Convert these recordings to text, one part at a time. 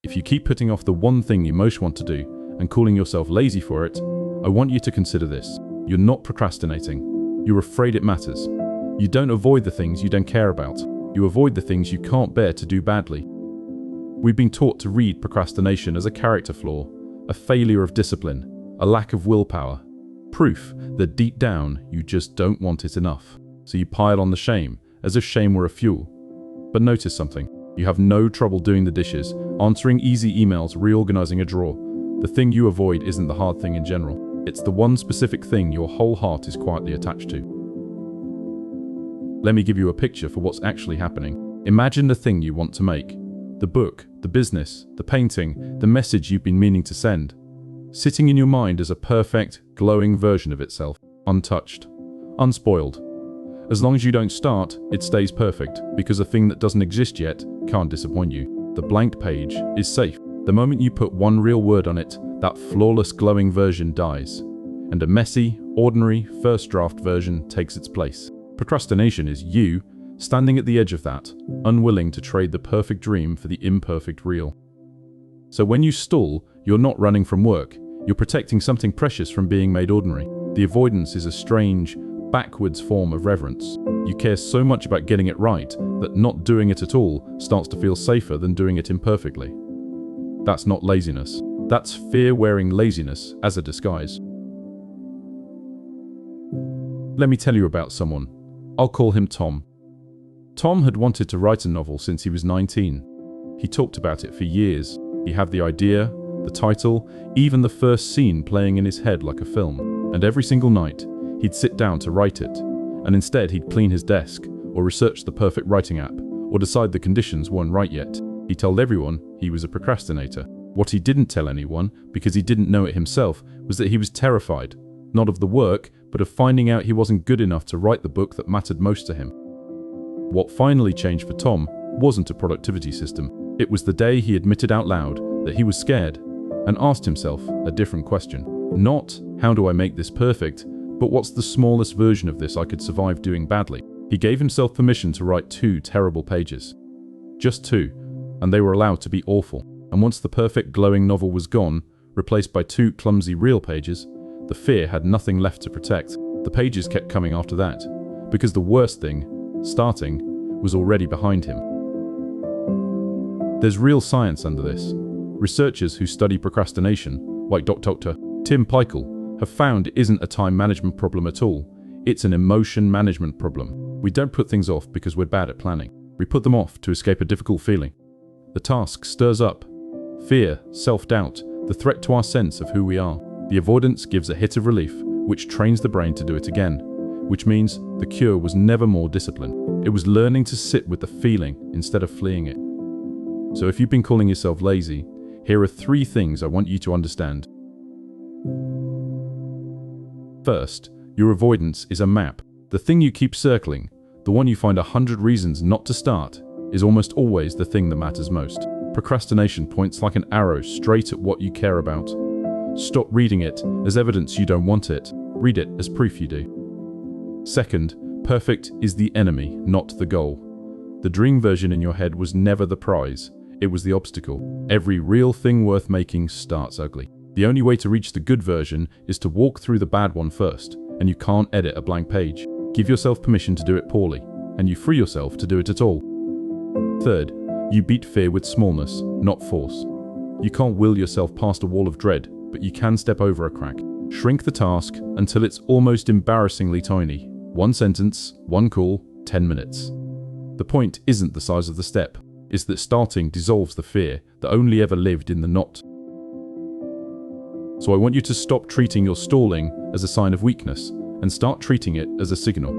If you keep putting off the one thing you most want to do and calling yourself lazy for it, I want you to consider this. You're not procrastinating. You're afraid it matters. You don't avoid the things you don't care about. You avoid the things you can't bear to do badly. We've been taught to read procrastination as a character flaw, a failure of discipline, a lack of willpower, proof that deep down you just don't want it enough. So you pile on the shame, as if shame were a fuel. But notice something. You have no trouble doing the dishes, answering easy emails, reorganizing a drawer. The thing you avoid isn't the hard thing in general. It's the one specific thing your whole heart is quietly attached to. Let me give you a picture for what's actually happening. Imagine the thing you want to make. The book, the business, the painting, the message you've been meaning to send. Sitting in your mind as a perfect, glowing version of itself. Untouched. Unspoiled. As long as you don't start, it stays perfect, because a thing that doesn't exist yet can't disappoint you. The blank page is safe. The moment you put one real word on it, that flawless, glowing version dies, and a messy, ordinary, first draft version takes its place. Procrastination is you, standing at the edge of that, unwilling to trade the perfect dream for the imperfect real. So when you stall, you're not running from work, you're protecting something precious from being made ordinary. The avoidance is a strange, backwards form of reverence. You care so much about getting it right that not doing it at all starts to feel safer than doing it imperfectly. That's not laziness. That's fear wearing laziness as a disguise. Let me tell you about someone. I'll call him Tom. Tom had wanted to write a novel since he was 19. He talked about it for years. He had the idea, the title, even the first scene playing in his head like a film. And every single night, he'd sit down to write it, and instead he'd clean his desk, or research the perfect writing app, or decide the conditions weren't right yet. He told everyone he was a procrastinator. What he didn't tell anyone, because he didn't know it himself, was that he was terrified, not of the work, but of finding out he wasn't good enough to write the book that mattered most to him. What finally changed for Tom wasn't a productivity system. It was the day he admitted out loud that he was scared, and asked himself a different question. Not, how do I make this perfect? But what's the smallest version of this I could survive doing badly? He gave himself permission to write 2 terrible pages. Just 2, and they were allowed to be awful. And once the perfect glowing novel was gone, replaced by 2 clumsy real pages, the fear had nothing left to protect. The pages kept coming after that, because the worst thing, starting, was already behind him. There's real science under this. Researchers who study procrastination, like Dr. Tim Peichel, have found it isn't a time management problem at all. It's an emotion management problem. We don't put things off because we're bad at planning. We put them off to escape a difficult feeling. The task stirs up fear, self-doubt, the threat to our sense of who we are. The avoidance gives a hit of relief, which trains the brain to do it again, which means the cure was never more discipline. It was learning to sit with the feeling instead of fleeing it. So if you've been calling yourself lazy, here are 3 things I want you to understand. First, your avoidance is a map. The thing you keep circling, the one you find 100 reasons not to start, is almost always the thing that matters most. Procrastination points like an arrow straight at what you care about. Stop reading it as evidence you don't want it. Read it as proof you do. Second, perfect is the enemy, not the goal. The dream version in your head was never the prize. It was the obstacle. Every real thing worth making starts ugly. The only way to reach the good version is to walk through the bad one first, and you can't edit a blank page. Give yourself permission to do it poorly, and you free yourself to do it at all. Third, you beat fear with smallness, not force. You can't will yourself past a wall of dread, but you can step over a crack. Shrink the task until it's almost embarrassingly tiny. 1 sentence, 1 call, 10 minutes. The point isn't the size of the step, it's that starting dissolves the fear that only ever lived in the knot. So I want you to stop treating your stalling as a sign of weakness and start treating it as a signal.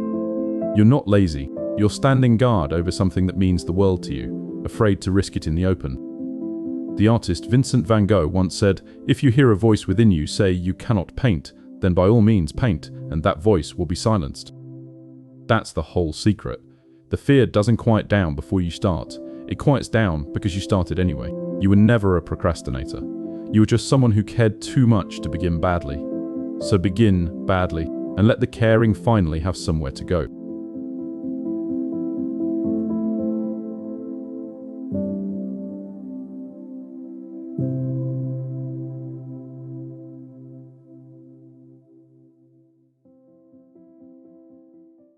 You're not lazy, you're standing guard over something that means the world to you, afraid to risk it in the open. The artist Vincent van Gogh once said, "If you hear a voice within you say you cannot paint, then by all means paint, and that voice will be silenced." That's the whole secret. The fear doesn't quiet down before you start. It quiets down because you started anyway. You were never a procrastinator. You were just someone who cared too much to begin badly. So begin badly, and let the caring finally have somewhere to go.